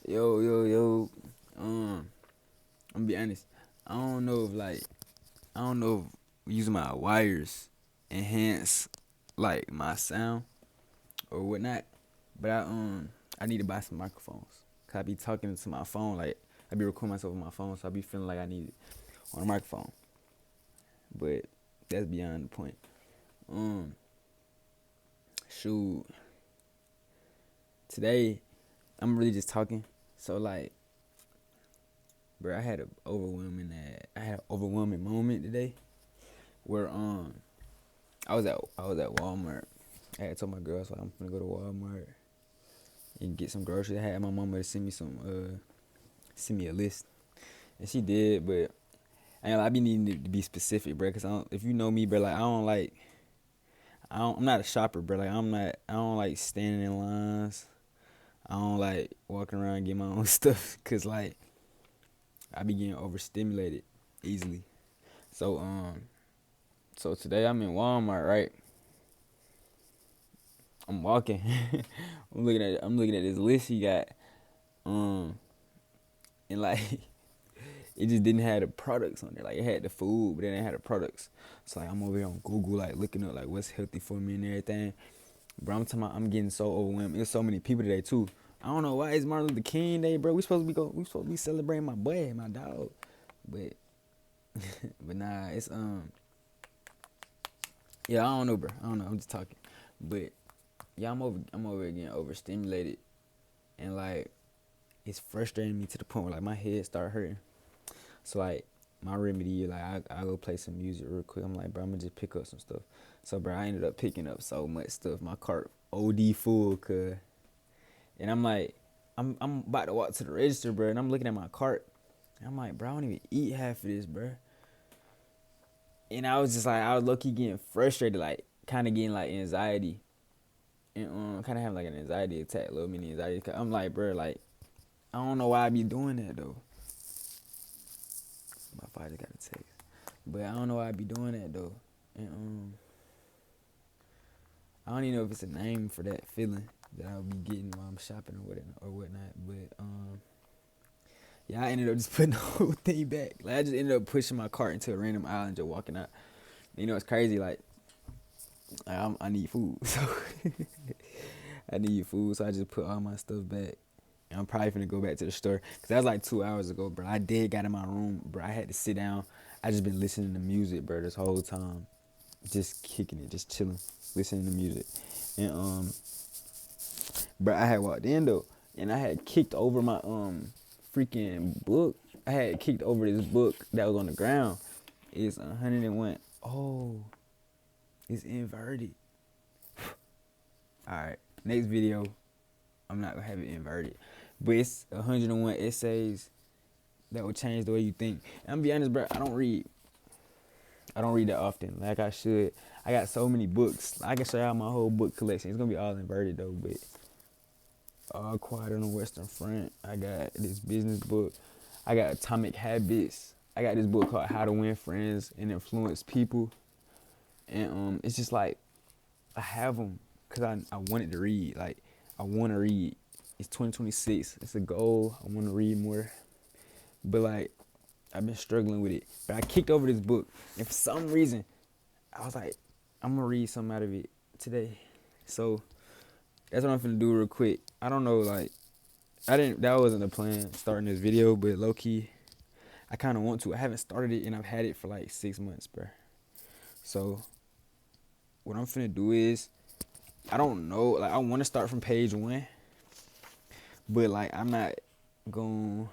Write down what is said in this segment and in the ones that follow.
Yo. I'm gonna be honest. I don't know if using my wires enhance like my sound or whatnot, but I need to buy some microphones. Cause I be talking to my phone like I be recording myself on my phone, so I be feeling like I need it on a microphone. But that's beyond the point. Um, Shoot. Today I'm really just talking. So like, bro, I had an overwhelming moment today where I was at Walmart. I had told my girl so I'm gonna go to Walmart and get some groceries. I had my mama to send me a list, and she did. But I be needing to be specific, bro. Cause if you know me, bro, like I'm not a shopper, bro. Like I don't like standing in lines. I don't like walking around and getting my own stuff, cause like I be getting overstimulated easily. So so today I'm in Walmart, right? I'm walking. I'm looking at this list he got. Um and like it just didn't have the products on there. Like it had the food, but it didn't have the products. So like I'm over here on Google like looking up like what's healthy for me and everything. Bro, I'm talking about I'm getting so overwhelmed. There's so many people today too. I don't know why it's Martin Luther King Day, bro. We supposed to be celebrating my boy, my dog. But but nah, it's yeah, I don't know, bro. I don't know. I'm just talking. But yeah, I'm over again overstimulated, and like it's frustrating me to the point where like my head start hurting. So like my remedy, like I go play some music real quick. I'm like, bro, I'm gonna just pick up some stuff. So bro, I ended up picking up so much stuff. My cart OD full, cuz. And I'm like, I'm about to walk to the register, bro, and I'm looking at my cart. And I'm like, bro, I don't even eat half of this, bro. And I was just like, I was low key getting frustrated, like kind of getting like anxiety, and kind of having like an anxiety attack, little mini anxiety. Cause I'm like, bro, like I don't know why I be doing that though. My father got a text, but I don't know why I be doing that though. And I don't even know if it's a name for that feeling that I'll be getting while I'm shopping or whatnot. But yeah, I ended up just putting the whole thing back. Like I just ended up pushing my cart into a random aisle and just walking out. You know, it's crazy. Like I need food, so I need food, so I just put all my stuff back. And I'm probably finna go back to the store because that was like 2 hours ago, bro. I did got in my room, bro. I had to sit down. I just been listening to music, bro, this whole time, just kicking it, just chilling, listening to music. And bro, I had walked in though, and I had kicked over my freaking book. I had kicked over this book that was on the ground. It's 101. Oh, it's inverted. All right, next video, I'm not gonna have it inverted, but it's 101 essays that will change the way you think. And I'm gonna be honest, bro. I don't read. I don't read that often, like I should. I got so many books. I can show y'all my whole book collection. It's gonna be all inverted though, but All Quiet on the Western Front. I got this business book. I got Atomic Habits. I got this book called How to Win Friends and Influence People. And it's just like I have them because I wanted to read. Like I want to read. It's 2026. It's a goal. I want to read more. But like I've been struggling with it. But I kicked over this book, and for some reason, I was like, I'm gonna read something out of it today. So that's what I'm finna do real quick. I don't know, like that wasn't the plan starting this video, but low key, I kind of want to. I haven't started it, and I've had it for like 6 months, bro. So what I'm finna do is, I don't know, like I want to start from page 1, but like I'm not going.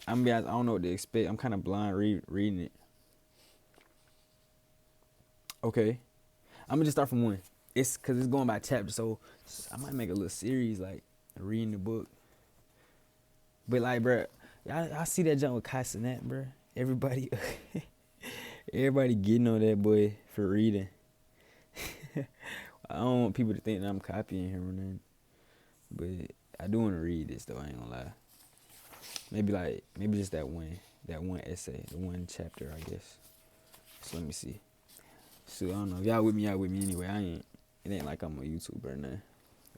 I'm gonna be honest, I don't know what to expect. I'm kind of blind reading it. Okay, I'm gonna just start from 1. It's cause it's going by chapter, so I might make a little series like reading the book. But like, bro, y'all see that jump with Kai Cenat, bro? Everybody, everybody getting on that boy for reading. I don't want people to think that I'm copying him or nothing. But I do want to read this though. I ain't gonna lie. Maybe just that one essay, the one chapter, I guess. So let me see. So I don't know. If y'all with me anyway. It ain't like I'm a YouTuber or nothing.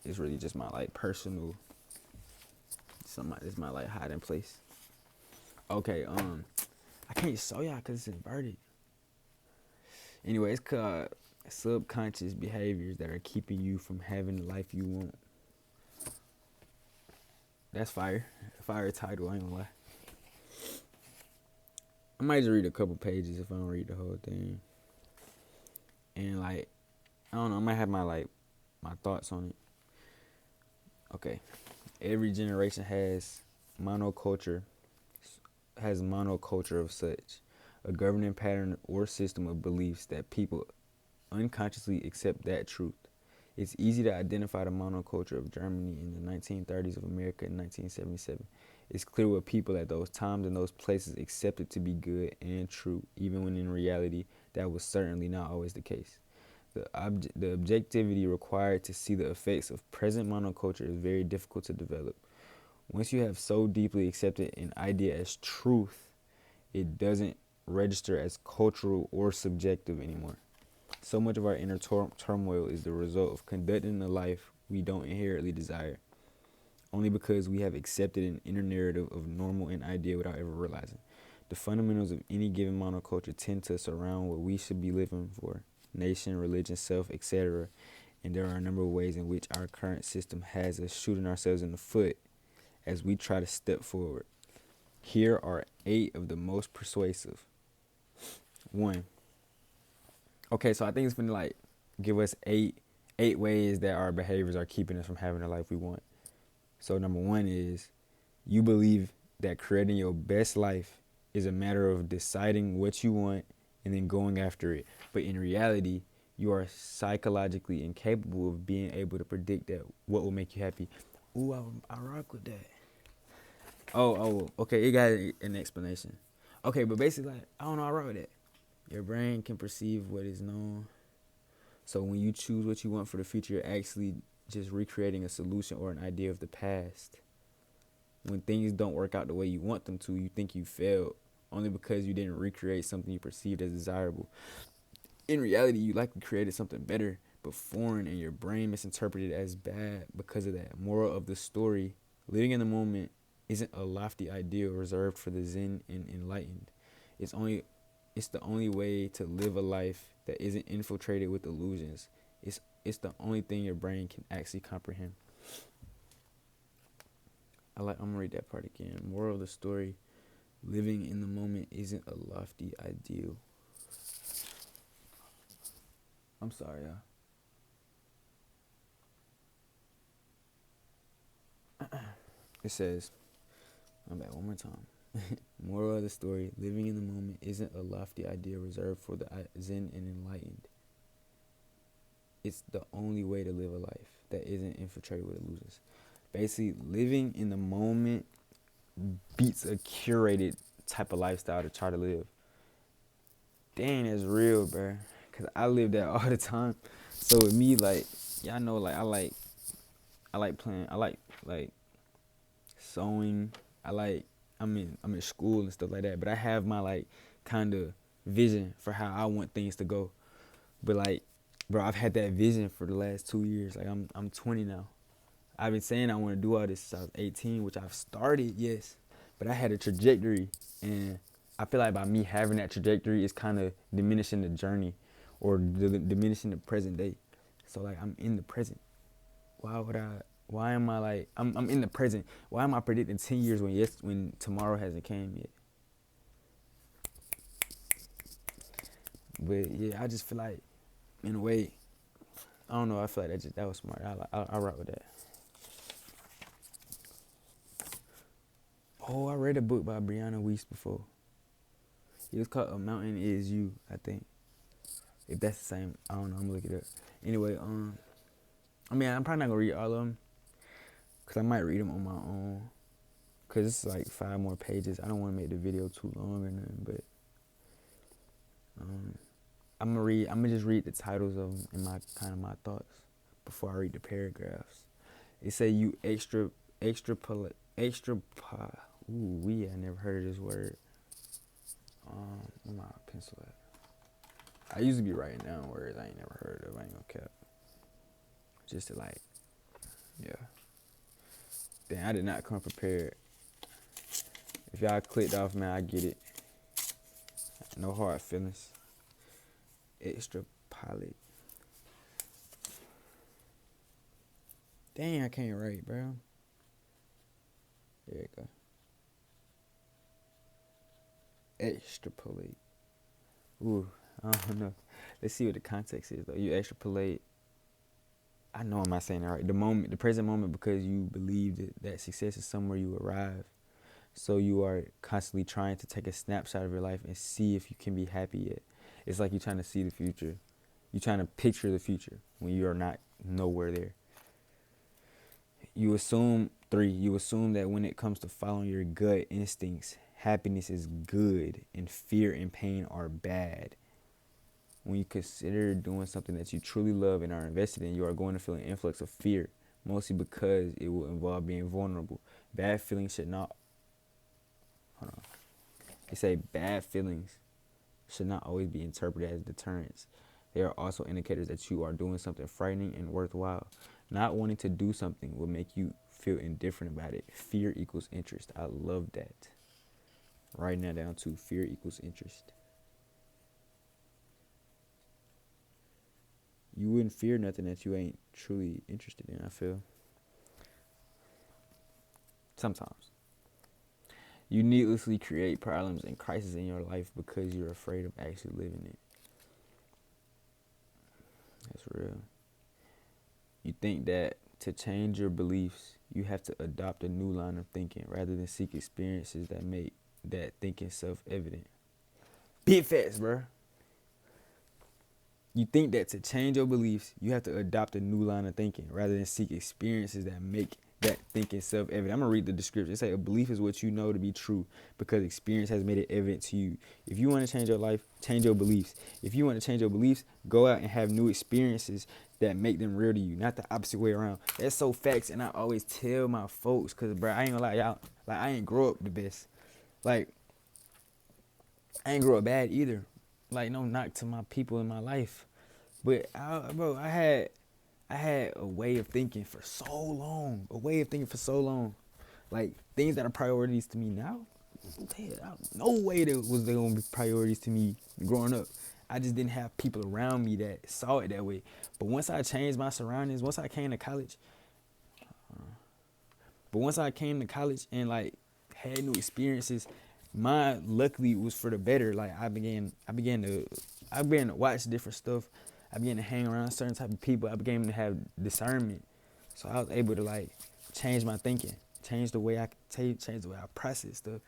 It's really just my like personal This my like hiding place. Okay, I can't show y'all because it's inverted. Anyway, it's called subconscious behaviors that are keeping you from having the life you want. That's fire. Fire title, I ain't gonna lie. I might just read a couple pages if I don't read the whole thing. And like, I don't know, I might have my thoughts on it. Okay. Every generation has monoculture of such, a governing pattern or system of beliefs that people unconsciously accept that truth. It's easy to identify the monoculture of Germany in the 1930s, of America in 1977. It's clear what people at those times and those places accepted to be good and true, even when in reality that was certainly not always the case. The objectivity required to see the effects of present monoculture is very difficult to develop. Once you have so deeply accepted an idea as truth, it doesn't register as cultural or subjective anymore. So much of our inner turmoil is the result of conducting a life we don't inherently desire, only because we have accepted an inner narrative of normal and ideal without ever realizing. The fundamentals of any given monoculture tend to surround what we should be living for: nation, religion, self, etc. And there are a number of ways in which our current system has us shooting ourselves in the foot as we try to step forward. Here are 8 of the most persuasive. 1. Okay, so I think it's gonna like give us eight ways that our behaviors are keeping us from having the life we want. So number 1 is, you believe that creating your best life is a matter of deciding what you want and then going after it. But in reality, you are psychologically incapable of being able to predict that what will make you happy. Ooh, I rock with that. Oh, okay, it got an explanation. Okay, but basically, like, I don't know, I rock with that. Your brain can perceive what is known. So when you choose what you want for the future, you're actually just recreating a solution or an idea of the past. When things don't work out the way you want them to, you think you failed, only because you didn't recreate something you perceived as desirable. In reality, you likely created something better, but foreign, and your brain misinterpreted it as bad because of that. Moral of the story: living in the moment isn't a lofty ideal reserved for the Zen and enlightened. It's the only way to live a life that isn't infiltrated with illusions. It's the only thing your brain can actually comprehend. I'm gonna read that part again. Moral of the story: living in the moment isn't a lofty ideal. I'm sorry, y'all. It says, I'm back one more time. Moral of the story: living in the moment isn't a lofty idea reserved for the Zen and enlightened. It's the only way to live a life that isn't infiltrated with illusions. Basically, living in the moment beats a curated type of lifestyle to try to live. Dang, that's real, bro. Cause I live that all the time. So with me, like, y'all know, like, I like playing. I like sewing. I'm in school and stuff like that. But I have my like kind of vision for how I want things to go. But like, bro, I've had that vision for the last 2 years. Like, I'm 20 now. I've been saying I want to do all this since I was 18, which I've started, yes. But I had a trajectory, and I feel like by me having that trajectory, it's kind of diminishing the journey, or diminishing the present day. So like, I'm in the present. Why am I like, I'm in the present. Why am I predicting 10 years when tomorrow hasn't came yet? But yeah, I just feel like, in a way, I don't know, I feel like that was smart. I rock with that. Oh, I read a book by Brianna Weiss before. It was called A Mountain Is You, I think. If that's the same, I don't know, I'm gonna look it up. Anyway, I mean, I'm probably not gonna read all of them, cause I might read them on my own, cause it's like 5 more pages. I don't want to make the video too long or nothing, but I'm gonna just read the titles of them and my thoughts before I read the paragraphs. It say you I never heard of this word. Where my pencil at? I used to be writing down words I ain't never heard of. I ain't gonna cap. Just to like, yeah. Damn, I did not come prepared. If y'all clicked off, man, I get it. No hard feelings. Extra pilot. Dang, I can't write, bro. There you go. Extrapolate. Ooh, I don't know. Let's see what the context is, though. You extrapolate. I know I'm not saying that right. The present moment, because you believe that success is somewhere you arrive. So you are constantly trying to take a snapshot of your life and see if you can be happy yet. It's like you're trying to see the future. You're trying to picture the future when you are not nowhere there. You assume that when it comes to following your gut instincts, happiness is good and fear and pain are bad. When you consider doing something that you truly love and are invested in, you are going to feel an influx of fear, mostly because it will involve being vulnerable. Bad feelings should not, hold on. They say bad feelings should not always be interpreted as deterrents. They are also indicators that you are doing something frightening and worthwhile. Not wanting to do something will make you feel indifferent about it. Fear equals interest. I love that. Writing that down too. Fear equals interest. You wouldn't fear nothing that you ain't truly interested in, I feel. Sometimes. You needlessly create problems and crises in your life because you're afraid of actually living it. That's real. You think that to change your beliefs, you have to adopt a new line of thinking rather than seek experiences that make that thinking self-evident. Big facts, bro. You think that to change your beliefs, you have to adopt a new line of thinking rather than seek experiences that make that thinking self-evident. I'm going to read the description. It say a belief is what you know to be true because experience has made it evident to you. If you want to change your life, change your beliefs. If you want to change your beliefs, go out and have new experiences that make them real to you, not the opposite way around. That's so facts, and I always tell my folks, because, bro, I ain't gonna lie, y'all, like, I ain't grow up the best. Like, I ain't grow up bad either. Like, no knock to my people in my life. But, I had a way of thinking for so long. Like, things that are priorities to me now, no way that was they gonna be priorities to me growing up. I just didn't have people around me that saw it that way. But once I changed my surroundings, once I came to college, and like had new experiences, mine luckily was for the better. Like I began to watch different stuff. I began to hang around certain type of people. I began to have discernment, so I was able to like change my thinking, change the way I process stuff,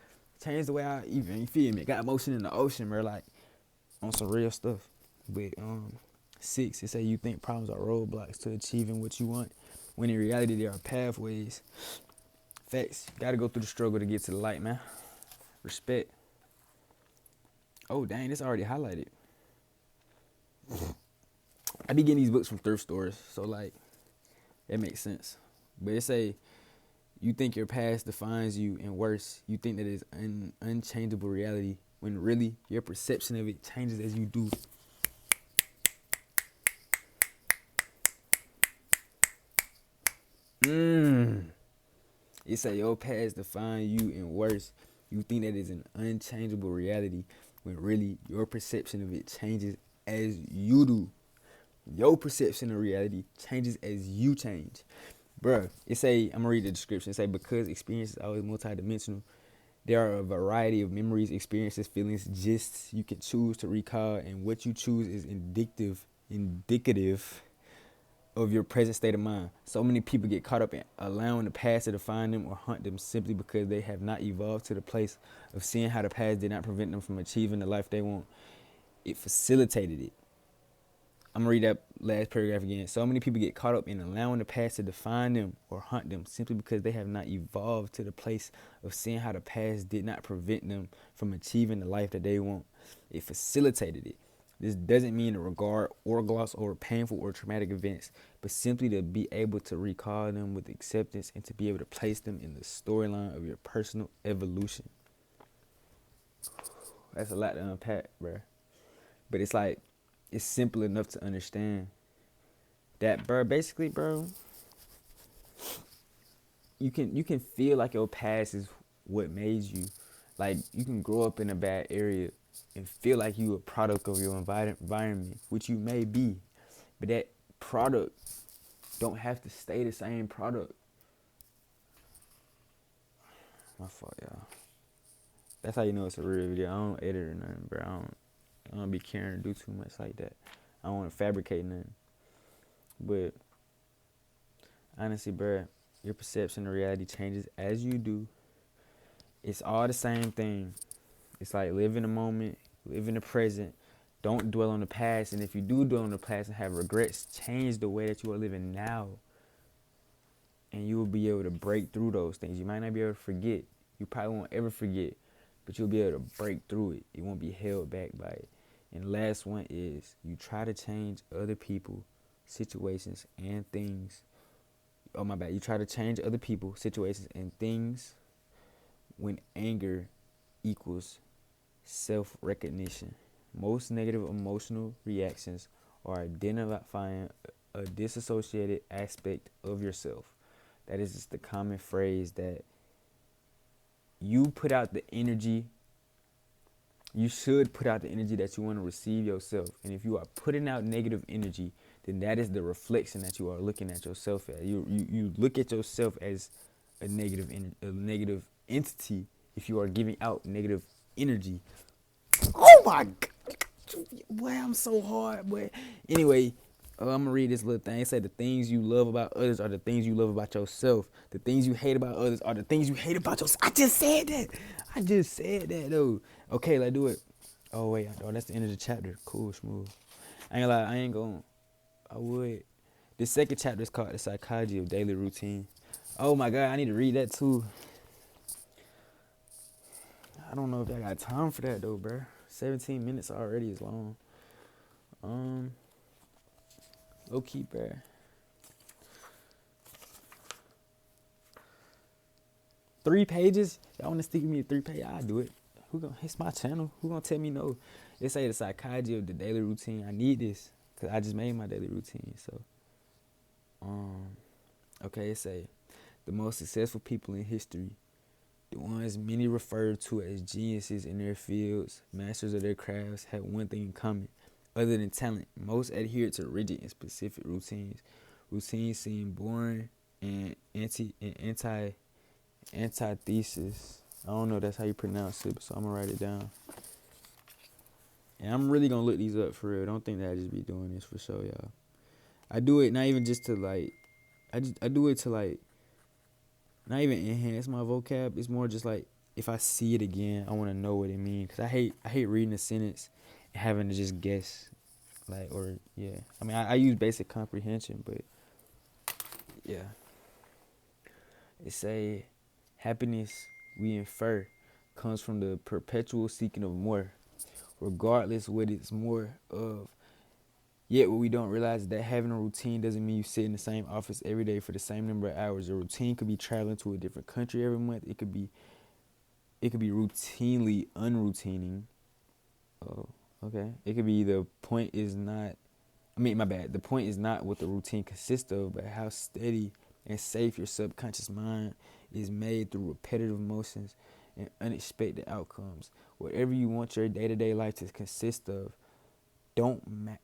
change the way I even, you feel me, got emotion in the ocean, bro, like on some real stuff. But 6, it say you think problems are roadblocks to achieving what you want, when in reality they are pathways. Facts. Gotta go through the struggle to get to the light, man. Respect. Oh dang, this already highlighted. I be getting these books from thrift stores, so like that makes sense. But it say you think your past defines you, and worse, you think that it's an unchangeable reality when really your perception of it changes as you do. It say your past define you, and worse, you think that is an unchangeable reality when really your perception of it changes as you do. Your perception of reality changes as you change. Bruh, it say, I'm gonna read the description. It say, because experience is always multidimensional, there are a variety of memories, experiences, feelings, gists you can choose to recall, and what you choose is indicative of your present state of mind. So many people get caught up in allowing the past to define them or haunt them simply because they have not evolved to the place of seeing how the past did not prevent them from achieving the life they want. It facilitated it. I'm gonna read that last paragraph again. So many people get caught up in allowing the past to define them or haunt them simply because they have not evolved to the place of seeing how the past did not prevent them from achieving the life that they want. It facilitated it. This doesn't mean to regard or gloss over painful or traumatic events, but simply to be able to recall them with acceptance and to be able to place them in the storyline of your personal evolution. That's a lot to unpack, bro. But it's like, it's simple enough to understand that, bro. Basically, bro, you can feel like your past is what made you. Like you can grow up in a bad area and feel like you a product of your environment, which you may be, but that product don't have to stay the same product. My fault, y'all. That's how you know it's a real video. I don't edit or nothing, bro. I don't be caring to do too much like that. I don't want to fabricate nothing. But honestly, bro, your perception of reality changes as you do. It's all the same thing. It's like live in the moment, live in the present. Don't dwell on the past. And if you do dwell on the past and have regrets, change the way that you are living now. And you will be able to break through those things. You might not be able to forget. You probably won't ever forget. But you'll be able to break through it. You won't be held back by it. And the last one is you try to change other people, situations, and things. Oh, my bad. You try to change other people, situations, and things when anger equals self-recognition. Most negative emotional reactions are identifying a disassociated aspect of yourself. That is just the common phrase that you put out the energy. You should put out the energy that you want to receive yourself. And if you are putting out negative energy, then that is the reflection that you are looking at yourself at. You look at yourself as a negative entity if you are giving out negative energy. Oh my God. Boy, I'm so hard, boy. Anyway, I'm going to read this little thing. It said the things you love about others are the things you love about yourself. The things you hate about others are the things you hate about yourself. I just said that, though. Okay, let's do it. Oh, wait. Oh, that's the end of the chapter. Cool, smooth. I ain't gonna lie. I would. This second chapter is called The Psychology of Daily Routine. Oh, my God. I need to read that, too. I don't know if I got time for that, though, bro. 17 minutes already is long. Low key, bro. Three pages? Y'all want to stick with me at 3 pages? I'll do it. It's my channel. Who gonna tell me no? They say the psychology of the daily routine. I need this because I just made my daily routine. So, okay, it say the most successful people in history, the ones many refer to as geniuses in their fields, masters of their crafts, had one thing in common. Other than talent, most adhered to rigid and specific routines. Routines seem boring and antithesis. I don't know if that's how you pronounce it, so I'm gonna write it down. And I'm really gonna look these up for real. Don't think that I just be doing this for sure, y'all. I do it not even just to like, I do it to like, not even enhance my vocab. It's more just like if I see it again, I want to know what it means. Cause I hate reading a sentence and having to just guess, like, or yeah. I mean, I use basic comprehension, but yeah. It say happiness we infer comes from the perpetual seeking of more, regardless what it's more of. Yet what we don't realize is that having a routine doesn't mean you sit in the same office every day for the same number of hours. A routine could be traveling to a different country every month. It could be routinely unroutining. Oh, okay. It could be the point is not. I mean, my bad. The point is not what the routine consists of, but how steady and safe your subconscious mind is made through repetitive motions and unexpected outcomes. Whatever you want your day-to-day life to consist of,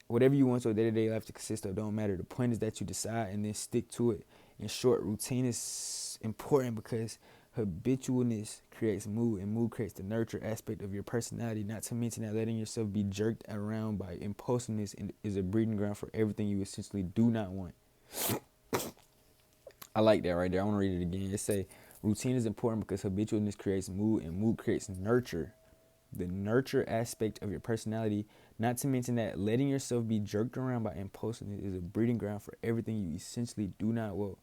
whatever you want your day-to-day life to consist of don't matter. The point is that you decide and then stick to it. In short, routine is important because habitualness creates mood, and mood creates the nurture aspect of your personality. Not to mention that letting yourself be jerked around by impulsiveness is a breeding ground for everything you essentially do not want. I like that right there. I want to read it again. It say routine is important because habitualness creates mood, and mood creates nurture, the nurture aspect of your personality. Not to mention that letting yourself be jerked around by impulsiveness is a breeding ground for everything you essentially do not want.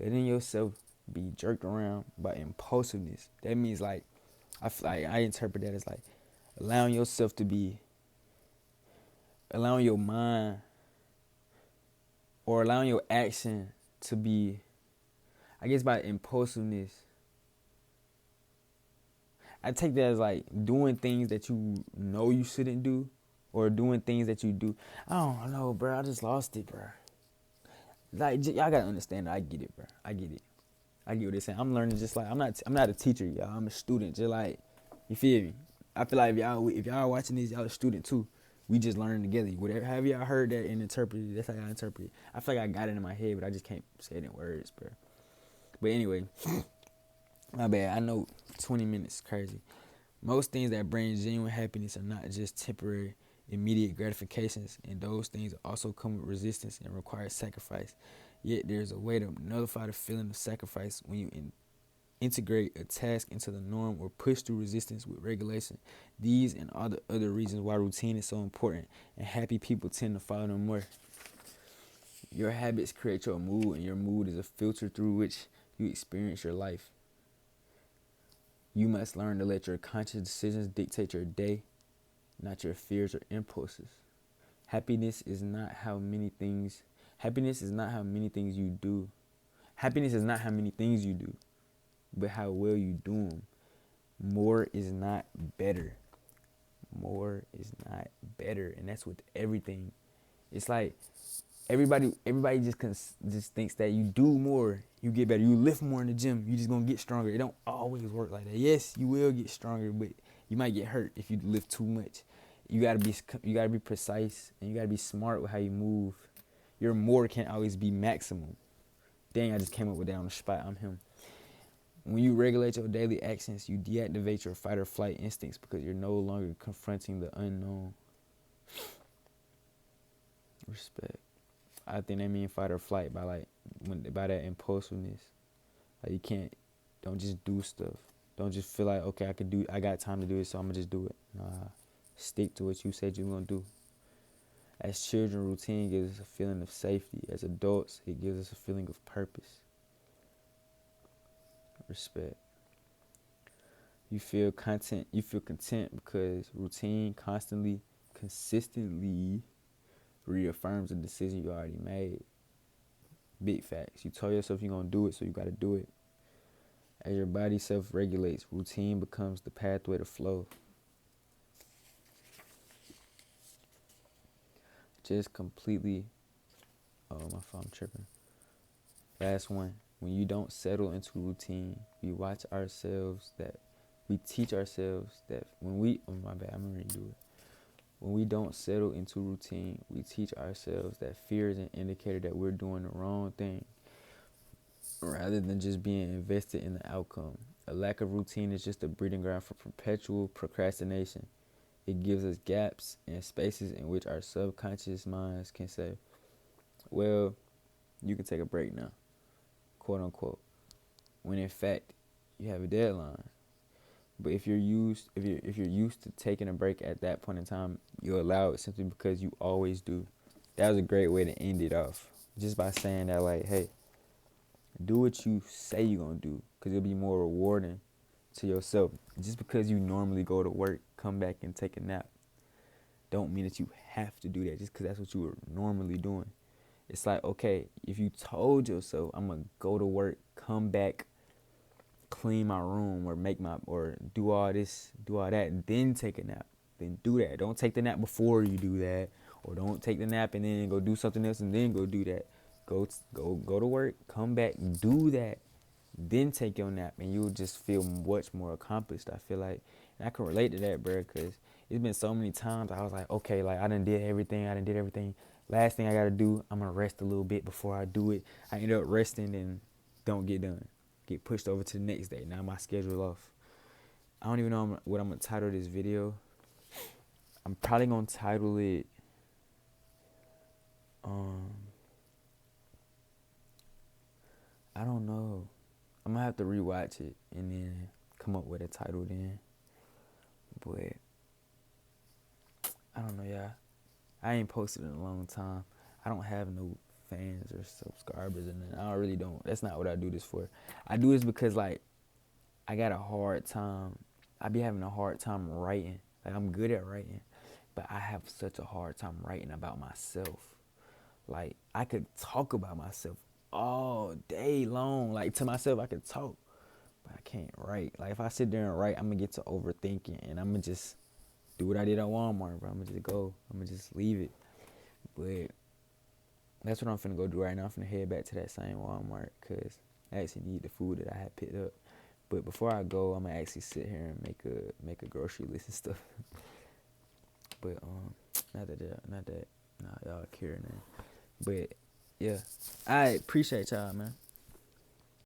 Letting yourself be jerked around by impulsiveness. That means like, I interpret that as like allowing yourself to be, allowing your mind or allowing your action to be, I guess by impulsiveness, I take that as like doing things that you know you shouldn't do or doing things that you do. I don't know, bro. I just lost it, bro. Like, y'all gotta understand that. I get it, bro. I get it. I get what they're saying. I'm learning just like I'm not a teacher, y'all. I'm a student, just like you feel me. I feel like if y'all watching this, y'all a student too. We just learning together. Whatever, have y'all heard that and interpreted it? That's how I interpret it. I feel like I got it in my head, but I just can't say it in words, bro. But anyway, my bad. I know 20 minutes crazy. Most things that bring genuine happiness are not just temporary, immediate gratifications, and those things also come with resistance and require sacrifice. Yet there's a way to nullify the feeling of sacrifice when you integrate a task into the norm or push through resistance with regulation. These and all the other reasons why routine is so important, and happy people tend to follow them more. Your habits create your mood, and your mood is a filter through which you experience your life. You must learn to let your conscious decisions dictate your day, not your fears or impulses. Happiness is not how many things happiness is not how many things you do. Happiness is not how many things you do, but how well you do them. More is not better. More is not better, and that's with everything. It's like everybody just thinks that you do more, you get better. You lift more in the gym, you just gonna get stronger. It don't always work like that. Yes, you will get stronger, but you might get hurt if you lift too much. You gotta be precise, and you gotta be smart with how you move. Your more can't always be maximum. Dang, I just came up with that on the spot. I'm him. When you regulate your daily actions, you deactivate your fight or flight instincts because you're no longer confronting the unknown. Respect. I think they mean fight or flight by that impulsiveness. Like don't just do stuff. Don't just feel like, okay, I got time to do it, so I'm gonna just do it. Nah, stick to what you said you're gonna do. As children, routine gives us a feeling of safety. As adults, it gives us a feeling of purpose. Respect. You feel content. You feel content because routine consistently reaffirms a decision you already made. Big facts. You told yourself you're gonna do it, so you gotta do it. As your body self-regulates, routine becomes the pathway to flow. Just completely. Oh, my phone, I'm tripping. Last one. When you don't settle into routine, we teach ourselves that oh my bad, I'm gonna redo it. When we don't settle into routine, we teach ourselves that fear is an indicator that we're doing the wrong thing, rather than just being invested in the outcome. A lack of routine is just a breeding ground for perpetual procrastination. It gives us gaps and spaces in which our subconscious minds can say, well, you can take a break now, quote unquote, when in fact you have a deadline. But if you're used to taking a break at that point in time, you allow it simply because you always do. That was a great way to end it off, just by saying that, like, hey, do what you say you're gonna do, because it'll be more rewarding to yourself. Just because you normally go to work, come back and take a nap, don't mean that you have to do that just because that's what you were normally doing. It's like, okay, if you told yourself, I'm gonna go to work, come back, clean my room, or do all this, do all that, then take a nap, then do that. Don't take the nap before you do that, or don't take the nap and then go do something else and then go do that. Go to work, come back, do that, then take your nap, and you'll just feel much more accomplished. I feel like, and I can relate to that, bro, because it's been so many times I was like, okay, like I done did everything. Last thing I gotta do, I'm gonna rest a little bit before I do it. I end up resting and don't get done. Get pushed over to the next day. Now my schedule off. I don't even know what I'm gonna title this video. I'm probably gonna title it I don't know. I'm gonna have to rewatch it and then come up with a title then. But I don't know, y'all. I ain't posted in a long time. I don't have no fans or subscribers, and I really don't. That's not what I do this for. I do this because, like, I got a hard time. I be having a hard time writing. Like, I'm good at writing, but I have such a hard time writing about myself. Like, I could talk about myself all day long. Like, to myself, I could talk, but I can't write. Like, if I sit there and write, I'm gonna get to overthinking, and I'm gonna just do what I did at Walmart, bro. I'm gonna just go. I'm gonna just leave it. But that's what I'm finna go do right now. I'm finna head back to that same Walmart, because actually need the food that I had picked up. But before I go, I'm gonna actually sit here and make a grocery list and stuff. But not that y'all care, man. But yeah, I appreciate y'all, man.